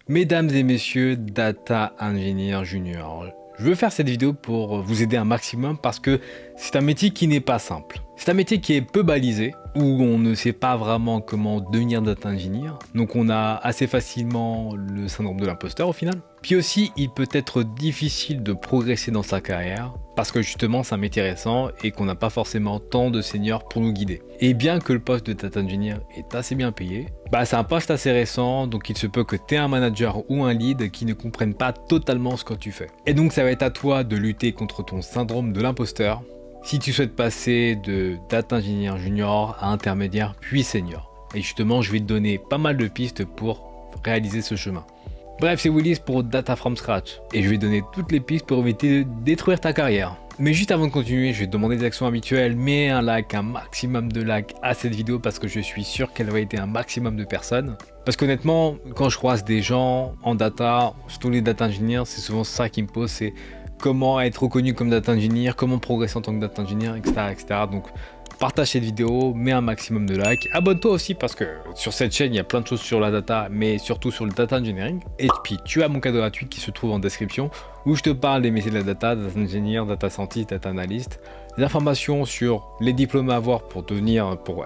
Mesdames et messieurs, Data Engineer Junior, je veux faire cette vidéo pour vous aider un maximum parce que c'est un métier qui n'est pas simple. C'est un métier qui est peu balisé, où on ne sait pas vraiment comment devenir Data Engineer. Donc on a assez facilement le syndrome de l'imposteur au final. Puis aussi, il peut être difficile de progresser dans sa carrière parce que justement c'est un métier récent et qu'on n'a pas forcément tant de seniors pour nous guider. Et bien que le poste de Data Engineer est assez bien payé, c'est un poste assez récent, donc il se peut que tu aies un manager ou un lead qui ne comprennent pas totalement ce que tu fais. Et donc ça va être à toi de lutter contre ton syndrome de l'imposteur si tu souhaites passer de Data Engineer Junior à intermédiaire puis senior. Et justement, je vais te donner pas mal de pistes pour réaliser ce chemin. Bref, c'est Willis pour Data from Scratch et je vais donner toutes les pistes pour éviter de détruire ta carrière. Mais juste avant de continuer, je vais te demander des actions habituelles, mets un like, un maximum de likes à cette vidéo parce que je suis sûr qu'elle va aider un maximum de personnes. Parce qu'honnêtement, quand je croise des gens en data, surtout les data engineers, c'est souvent ça qui me pose, c'est comment être reconnu comme data engineer, comment progresser en tant que data engineer, etc. Donc partage cette vidéo, mets un maximum de likes, abonne-toi aussi parce que sur cette chaîne il y a plein de choses sur la data, mais surtout sur le data engineering. Et puis tu as mon cadeau gratuit qui se trouve en description où je te parle des métiers de la data engineer, data scientist, data analyst, des informations sur les diplômes à avoir pour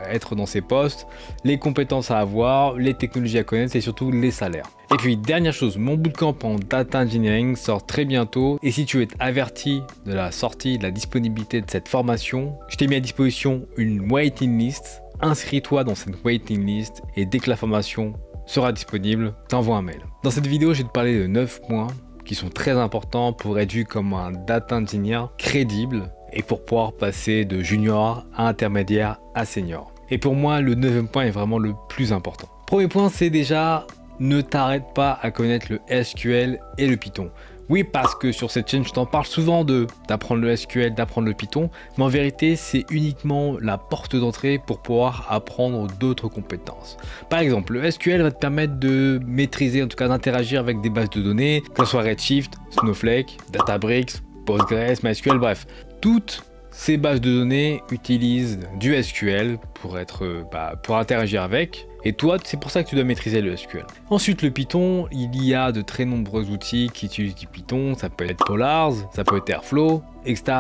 être dans ces postes, les compétences à avoir, les technologies à connaître et surtout les salaires. Et puis dernière chose, mon bootcamp en data engineering sort très bientôt et si tu veux être averti de la sortie, de la disponibilité de cette formation, je t'ai mis à disposition une waiting list. Inscris-toi dans cette waiting list et dès que la formation sera disponible, t'envoie un mail. Dans cette vidéo, je vais te parler de 9 points qui sont très importants pour être vu comme un data engineer crédible et pour pouvoir passer de junior à intermédiaire à senior. Et pour moi, le 9e point est vraiment le plus important. Premier point, c'est déjà ne t'arrête pas à connaître le SQL et le Python. Oui, parce que sur cette chaîne, je t'en parle souvent d'apprendre le SQL, d'apprendre le Python, mais en vérité, c'est uniquement la porte d'entrée pour pouvoir apprendre d'autres compétences. Par exemple, le SQL va te permettre de maîtriser, en tout cas d'interagir avec des bases de données, que ce soit Redshift, Snowflake, Databricks, Postgres, MySQL, bref. Toutes ces bases de données utilisent du SQL pour interagir avec. Et toi, c'est pour ça que tu dois maîtriser le SQL. Ensuite, le Python, il y a de très nombreux outils qui utilisent du Python. Ça peut être Polars, ça peut être Airflow, etc.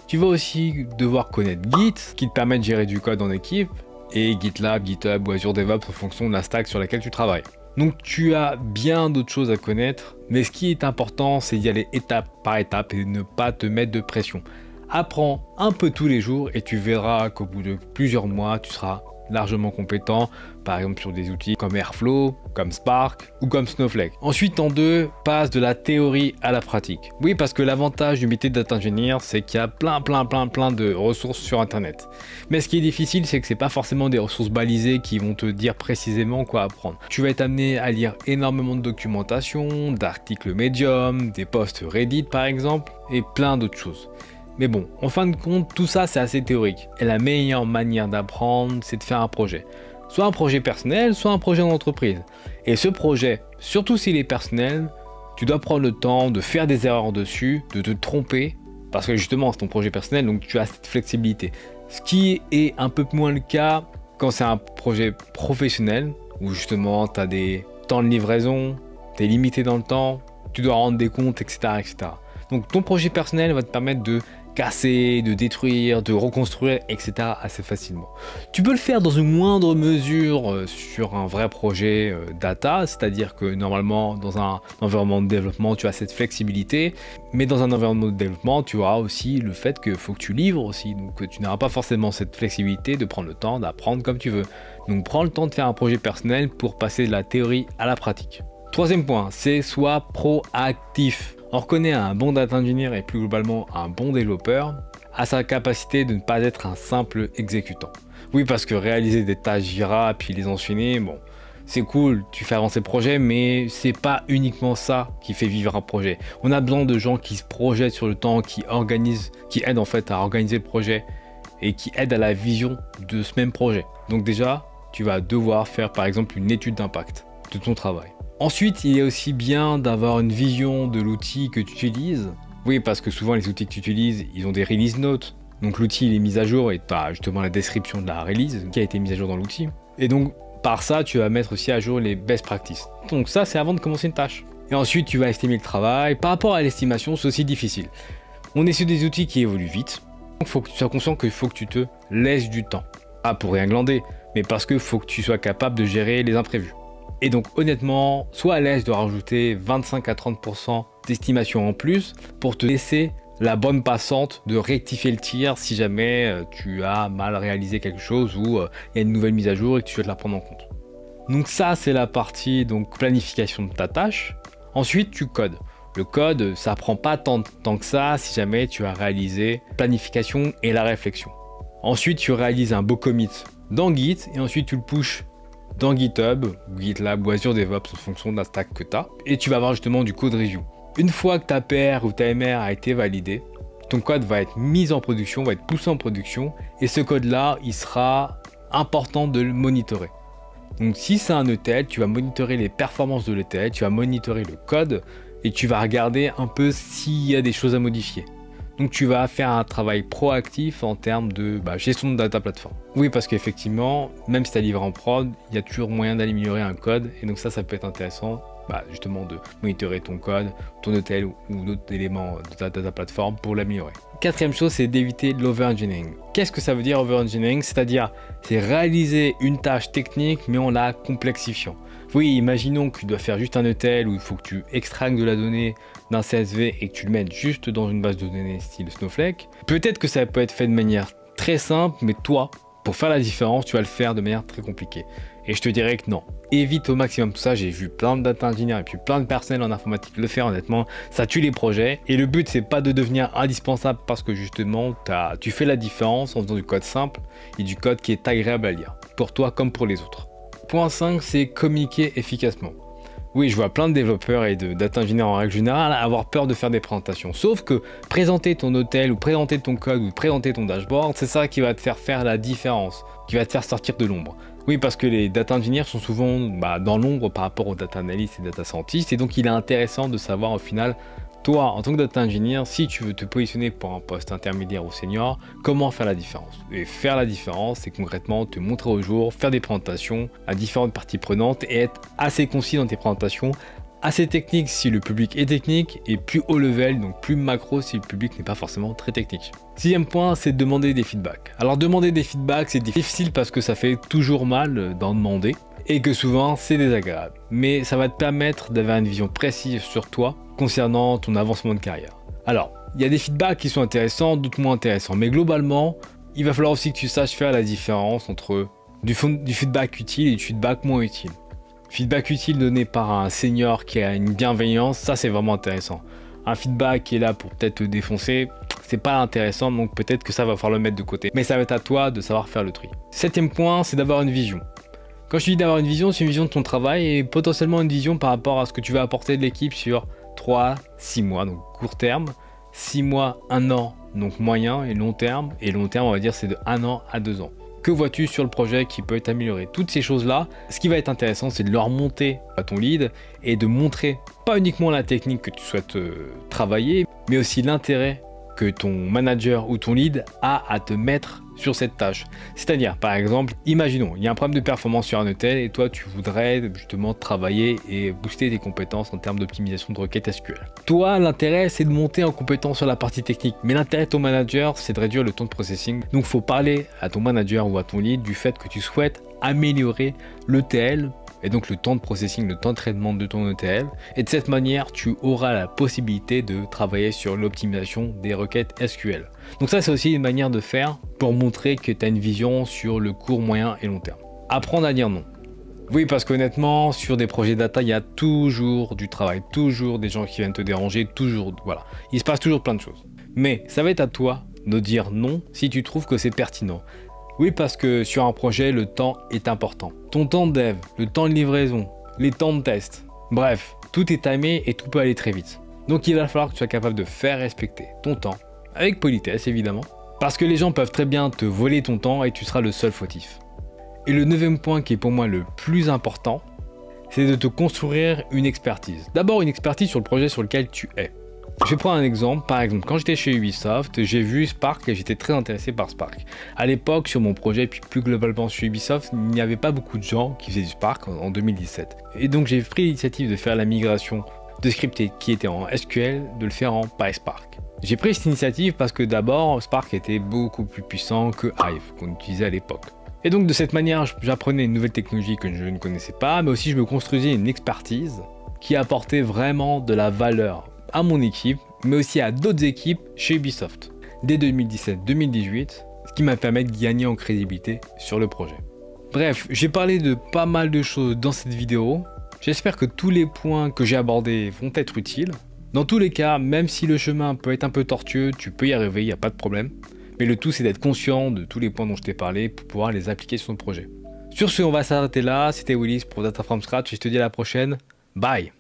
Tu vas aussi devoir connaître Git, qui te permet de gérer du code en équipe, et GitLab, GitHub ou Azure DevOps en fonction de la stack sur laquelle tu travailles. Donc tu as bien d'autres choses à connaître, mais ce qui est important, c'est d'y aller étape par étape et de ne pas te mettre de pression. Apprends un peu tous les jours et tu verras qu'au bout de plusieurs mois, tu seras largement compétent, par exemple sur des outils comme Airflow, comme Spark ou comme Snowflake. Ensuite, en 2, passe de la théorie à la pratique. Oui, parce que l'avantage du métier de data engineer, c'est qu'il y a plein de ressources sur Internet. Mais ce qui est difficile, c'est que c'est pas forcément des ressources balisées qui vont te dire précisément quoi apprendre. Tu vas être amené à lire énormément de documentation, d'articles Medium, des posts Reddit par exemple, et plein d'autres choses. Mais bon, en fin de compte, tout ça c'est assez théorique. Et la meilleure manière d'apprendre, c'est de faire un projet. Soit un projet personnel, soit un projet d'entreprise. Et ce projet, surtout s'il est personnel, tu dois prendre le temps de faire des erreurs dessus, de te tromper, parce que justement c'est ton projet personnel, donc tu as cette flexibilité. Ce qui est un peu moins le cas quand c'est un projet professionnel, où justement tu as des temps de livraison, tu es limité dans le temps, tu dois rendre des comptes, etc. Donc ton projet personnel va te permettre de casser, de détruire, de reconstruire, etc. assez facilement. Tu peux le faire dans une moindre mesure sur un vrai projet data, c'est-à-dire que normalement dans un environnement de développement tu as cette flexibilité, mais dans un environnement de développement tu auras aussi le fait qu'il faut que tu livres aussi, donc tu n'auras pas forcément cette flexibilité de prendre le temps d'apprendre comme tu veux. Donc prends le temps de faire un projet personnel pour passer de la théorie à la pratique. 3e point, c'est sois proactif. On reconnaît un bon data engineer et plus globalement un bon développeur à sa capacité de ne pas être un simple exécutant. Oui, parce que réaliser des tâches Jira puis les enchaîner, bon, c'est cool, tu fais avancer le projet, mais c'est pas uniquement ça qui fait vivre un projet. On a besoin de gens qui se projettent sur le temps, qui aident en fait à organiser le projet et qui aident à la vision de ce même projet. Donc déjà, tu vas devoir faire par exemple une étude d'impact de ton travail. Ensuite, il est aussi bien d'avoir une vision de l'outil que tu utilises. Oui, parce que souvent les outils que tu utilises, ils ont des release notes. Donc l'outil il est mis à jour et tu as justement la description de la release qui a été mise à jour dans l'outil. Et donc Par ça, tu vas mettre aussi à jour les best practices. Donc ça, c'est avant de commencer une tâche. Et ensuite, tu vas estimer le travail. Par rapport à l'estimation, c'est aussi difficile. On est sur des outils qui évoluent vite. Il faut que tu sois conscient qu'il faut que tu te laisses du temps. Pas pour rien glander, mais parce qu'il faut que tu sois capable de gérer les imprévus. Et donc honnêtement, sois à l'aise de rajouter 25 à 30% d'estimation en plus pour te laisser la bonne passante de rectifier le tir si jamais tu as mal réalisé quelque chose ou il y a une nouvelle mise à jour et que tu souhaites la prendre en compte. Donc ça, c'est la partie donc planification de ta tâche. Ensuite, tu codes. Le code, ça prend pas tant de temps que ça si jamais tu as réalisé planification et la réflexion. Ensuite, tu réalises un beau commit dans Git et ensuite tu le pushes dans GitHub, GitLab ou Azure DevOps en fonction de la stack que tu as. Et tu vas avoir justement du code review. Une fois que ta PR ou ta MR a été validée, ton code va être mis en production, va être poussé en production. Et ce code-là, il sera important de le monitorer. Donc si c'est un ETL, tu vas monitorer les performances de l'ETL, tu vas monitorer le code et tu vas regarder un peu s'il y a des choses à modifier. Donc tu vas faire un travail proactif en termes de gestion de data platform. Oui, parce qu'effectivement, même si tu as livré en prod, il y a toujours moyen d'améliorer un code. Et donc ça peut être intéressant justement de monitorer ton code, ton ETL ou d'autres éléments de ta data platform pour l'améliorer. Quatrième chose, c'est d'éviter l'overengineering. Qu'est-ce que ça veut dire overengineering? C'est-à-dire, c'est réaliser une tâche technique mais en la complexifiant. Oui, imaginons que tu dois faire juste un ETL où il faut que tu extractes de la donnée d'un CSV et que tu le mettes juste dans une base de données style Snowflake. Peut-être que ça peut être fait de manière très simple, mais toi, pour faire la différence, tu vas le faire de manière très compliquée. Et je te dirais que non. Évite au maximum tout ça. J'ai vu plein de data engineers et puis plein de personnels en informatique le faire, honnêtement. Ça tue les projets. Et le but, c'est pas de devenir indispensable parce que justement, tu fais la différence en faisant du code simple et du code qui est agréable à lire. Pour toi comme pour les autres. Point 5, c'est communiquer efficacement. Oui, je vois plein de développeurs et de data engineers en règle générale avoir peur de faire des présentations. Sauf que présenter ton hôtel ou présenter ton code ou présenter ton dashboard, c'est ça qui va te faire la différence, qui va te faire sortir de l'ombre. Oui, parce que les data engineers sont souvent dans l'ombre par rapport aux data analysts et data scientists, et donc il est intéressant de savoir au final, toi en tant que data engineer, si tu veux te positionner pour un poste intermédiaire ou senior, comment faire la différence. Et faire la différence, c'est concrètement te montrer au jour, faire des présentations à différentes parties prenantes et être assez concis dans tes présentations, assez technique si le public est technique et plus haut level, donc plus macro si le public n'est pas forcément très technique. Sixième point, c'est de demander des feedbacks. Alors demander des feedbacks, c'est difficile parce que ça fait toujours mal d'en demander et que souvent c'est désagréable. Mais ça va te permettre d'avoir une vision précise sur toi concernant ton avancement de carrière. Alors, il y a des feedbacks qui sont intéressants, d'autres moins intéressants. Mais globalement, il va falloir aussi que tu saches faire la différence entre du feedback utile et du feedback moins utile. Feedback utile donné par un senior qui a une bienveillance, ça c'est vraiment intéressant. Un feedback qui est là pour peut-être te défoncer, c'est pas intéressant, donc peut-être que ça va falloir le mettre de côté. Mais ça va être à toi de savoir faire le tri. Septième point, c'est d'avoir une vision. Quand je dis d'avoir une vision, c'est une vision de ton travail et potentiellement une vision par rapport à ce que tu vas apporter de l'équipe sur 3, 6 mois, donc court terme, 6 mois, 1 an, donc moyen et long terme. Et long terme, on va dire, c'est de 1 an à 2 ans. Que vois-tu sur le projet qui peut être amélioré? Toutes ces choses-là, ce qui va être intéressant, c'est de leur monter à ton lead et de montrer pas uniquement la technique que tu souhaites travailler, mais aussi l'intérêt que ton manager ou ton lead a à te mettre sur cette tâche. C'est-à-dire, par exemple, imaginons, il y a un problème de performance sur un hôtel et toi, tu voudrais justement travailler et booster tes compétences en termes d'optimisation de requêtes SQL. Toi, l'intérêt, c'est de monter en compétence sur la partie technique, mais l'intérêt de ton manager, c'est de réduire le temps de processing. Donc, il faut parler à ton manager ou à ton lead du fait que tu souhaites améliorer l'ETL et donc le temps de processing, le temps de traitement de ton ETL. Et de cette manière, tu auras la possibilité de travailler sur l'optimisation des requêtes SQL. Donc ça, c'est aussi une manière de faire pour montrer que tu as une vision sur le court, moyen et long terme. Apprendre à dire non. Oui, parce qu'honnêtement, sur des projets data, il y a toujours du travail, toujours des gens qui viennent te déranger, toujours, voilà. Il se passe toujours plein de choses. Mais ça va être à toi de dire non si tu trouves que c'est pertinent. Oui, parce que sur un projet, le temps est important. Ton temps de dev, le temps de livraison, les temps de test. Bref, tout est timé et tout peut aller très vite. Donc il va falloir que tu sois capable de faire respecter ton temps, avec politesse évidemment, parce que les gens peuvent très bien te voler ton temps et tu seras le seul fautif. Et le 9e point qui est pour moi le plus important, c'est de te construire une expertise. D'abord une expertise sur le projet sur lequel tu es. Je vais prendre un exemple. Par exemple, quand j'étais chez Ubisoft, j'ai vu Spark et j'étais très intéressé par Spark. À l'époque, sur mon projet, puis plus globalement sur Ubisoft, il n'y avait pas beaucoup de gens qui faisaient du Spark en 2017. Et donc j'ai pris l'initiative de faire la migration de script qui était en SQL, de le faire en PySpark. J'ai pris cette initiative parce que d'abord, Spark était beaucoup plus puissant que Hive, qu'on utilisait à l'époque. Et donc de cette manière, j'apprenais une nouvelle technologie que je ne connaissais pas, mais aussi je me construisais une expertise qui apportait vraiment de la valeur à mon équipe, mais aussi à d'autres équipes chez Ubisoft. Dès 2017-2018, ce qui m'a permis de gagner en crédibilité sur le projet. Bref, j'ai parlé de pas mal de choses dans cette vidéo. J'espère que tous les points que j'ai abordés vont être utiles. Dans tous les cas, même si le chemin peut être un peu tortueux, tu peux y arriver, il n'y a pas de problème. Mais le tout, c'est d'être conscient de tous les points dont je t'ai parlé pour pouvoir les appliquer sur ton projet. Sur ce, on va s'arrêter là. C'était Willis pour Data from Scratch et je te dis à la prochaine. Bye!